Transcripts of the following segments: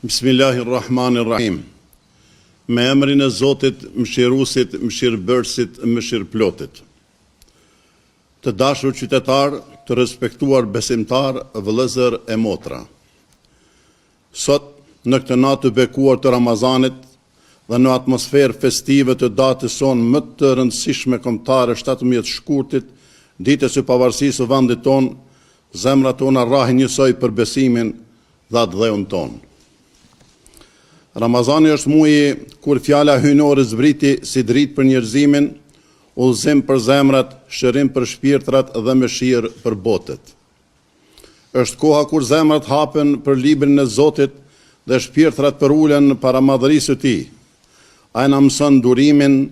Bismillahirrahmanirrahim. Me emrin e Zotit, mëshiruesit, mëshirbërësit, mëshirëplotit. Të dashur qytetar, të respektuar besimtar, vëllezër e motra. Sot, në këtë natë të bekuar të Ramazanit dhe në atmosferë festive të datës sonë më të rëndësishme kombëtare 17 shkurtit, ditës së pavarësisë së vendit tonë, zemrat tona rrahin njësoj për besimin dhe atë dheun tonë. Ramazani është muaji kur fjala hyjnore zbriti si dritë për njerëzimin, udhëzim për zemrat, shërim për shpirtrat dhe mëshirë për botët. Është koha kur zemrat hapen për librin e Zotit dhe shpirtrat për ulen para madhërisë së Tij. Ai na mëson durimin,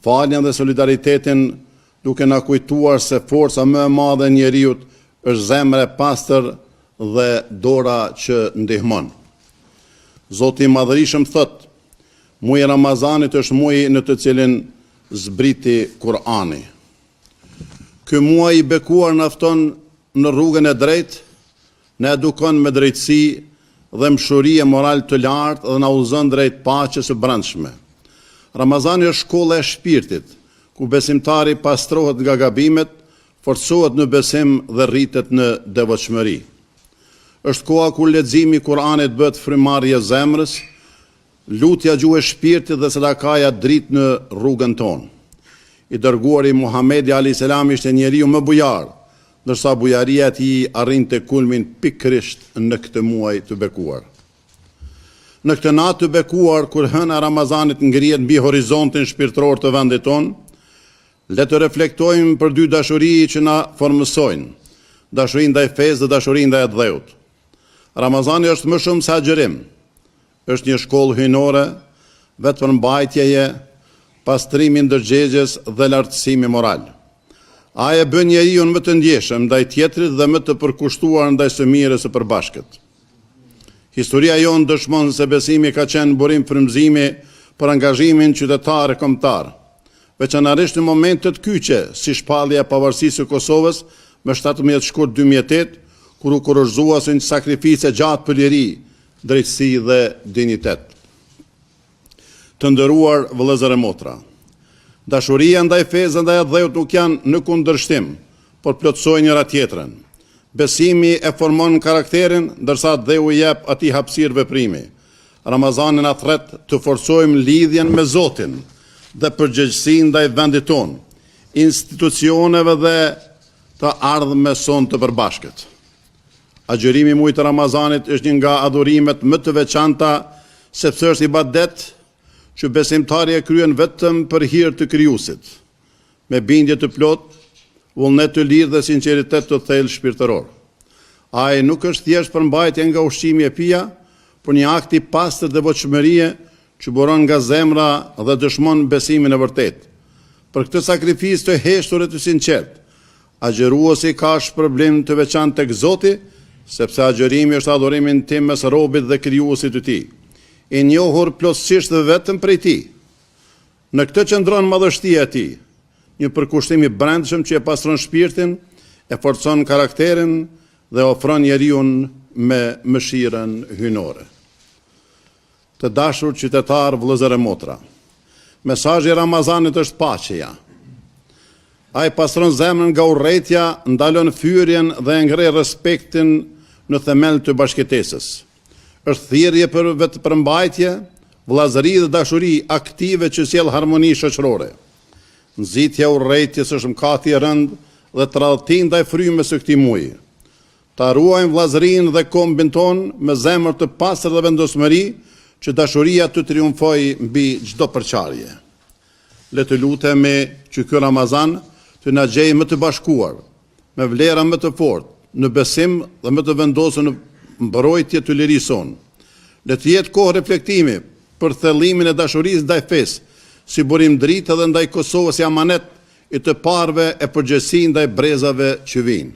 faljen dhe solidaritetin, duke na kujtuar se forca më e madhe e njeriut është zemra e pastër dhe dora që ndihmon. Zoti i Madhërisëm thot, muaji i Ramazanit është muaji në të cilin zbriti Kur'ani. Ky muaj i bekuar na fton në rrugën e drejtë, na edukon me drejtësi dhe mëshuri e moral të lartë dhe na udhëzon drejt paqes së brendshme. Ramazani është shkolla e shpirtit, ku besimtari pastrohet nga gabimet, forcohet në besim dhe rritet në devotshmëri. Është koha kur leximi i Kur'anit bëhet frymarrje zemrës, lutja gjuhë e shpirtit dhe sadakaja dritë në rrugën tonë. I dërguari Muhamedi alayhis salam ishte njeriu më bujar, ndërsa bujaria e tij arrinte kulmin pikërisht në këtë muaj të bekuar. Në këtë natë të bekuar, kur hëna e Ramazanit ngrihet mbi horizontin shpirtëror të vendit tonë, le të reflektojmë për dy dashuri që na formësojnë, dashurinë ndaj fesë dhe dashurinë ndaj dheut. Ramazani është më shumë se agjërim, është një shkollë hyjnore, vetë për mbajtjeje, pastrimi ndërgjegjes dhe lartësimi moral. Ai e bën njeriu më të ndjeshëm ndaj tjetrit dhe më të përkushtuar ndaj së mirës së përbashkët. Historia jonë dëshmon se besimi ka qenë burim frymëzimi për angazhimin qytetar e kombëtar, veçanërisht në momente të kyçe, si shpallja e pavarësisë së Kosovës me 17 shkurt 2008, kur u kurorëzuasin sakrifice gjatë për liri, drejtësi dhe dignitet. Të nderuar vëllezër e motra, dashuria ndaj fesë ndaj dheut nuk janë në kundërshtim, por plotësojnë njëra tjetrën. Besimi e formon karakterin, ndërsa dheu i jep atij hapësirë veprimi. Ramazani na thret të forcojmë lidhjen me Zotin dhe përgjegjësinë ndaj vendit tonë, institucioneve dhe të ardhme son të përbashkët. Agjërimi i muajit të Ramazanit është një nga adhurimet më të veçanta, sepse është ibadet që besimtari e kryen vetëm për hir të Krijuesit, me bindje të plot, vullnet të lirë dhe sinqeritet të thellë shpirtëror. Ai nuk është thjesht përmbajtje nga ushqimi e pija, por një akt i pastër devotshmërie që buron nga zemra dhe dëshmon besimin e vërtetë. Për këtë sakrificë të heshtur e të sinqert, agjëruesi ka shpërblim të veçantë tek Zoti, sepse agjërimi është adhurimi intim mes robit dhe krijuesit të tij, i njohur plotësisht dhe vetëm prej tij. Në këtë qëndron madhështia e tij, një përkushtim i brendshëm që e pastron shpirtin, e forcon karakterin dhe ofron njeriu me mëshirën hyjnore. Të dashur qytetar, vëllezër e motra, mesazhi i Ramazanit është paqeja. Ai pastron zemrën nga urrëtia, ndalon fyrjen dhe ngre respektin në themel të bashkëtesës. Është thirrje për vetëpërmbajtje, vëllazëri dhe dashuri aktive që sjell harmoni shoqërore. Nxitja e urrëties është mkati i rënd dhe tradhtia ndaj frymës së këtij muaji. Ta ruajmë vëllazërinë dhe kombin ton me zemër të pastër dhe vendosmëri, që dashuria të triumfojë mbi çdo përçarje. Le të lutemi që ky Ramazan të na gjejë më të bashkuar, me vlera më të fortë, në besim dhe më të vendosur në mbrojtje të lirisë sonë. Le të jetë kohë reflektimi për thellimin e dashurisë ndaj fesë, si burim drite dhe ndaj Kosovës si amanet i të parëve e përgjegjësi ndaj brezave që vijnë.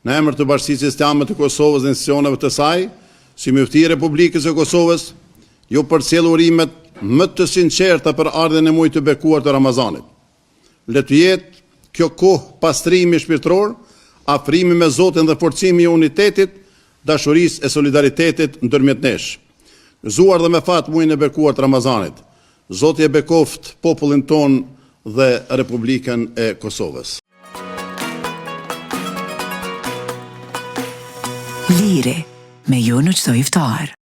Në emër të Bashkisë Islame të Kosovës dhe institucioneve të saj, si Mufti i Republikës së Kosovës, ju përcjell urimet më të sinqerta për ardhen e muajit të bekuar të Ramazanit. Le të jetë kjo kohë pastrimi shpirtëror, afrimi me Zotin dhe forcimi i unitetit, dashurisë e solidaritetit ndërmjet nesh. Gëzuar dhe me fat muajin e bekuar të Ramazanit, Zoti e bekoft popullin ton dhe Republikën e Kosovës. Liri, me ju në çdo iftar.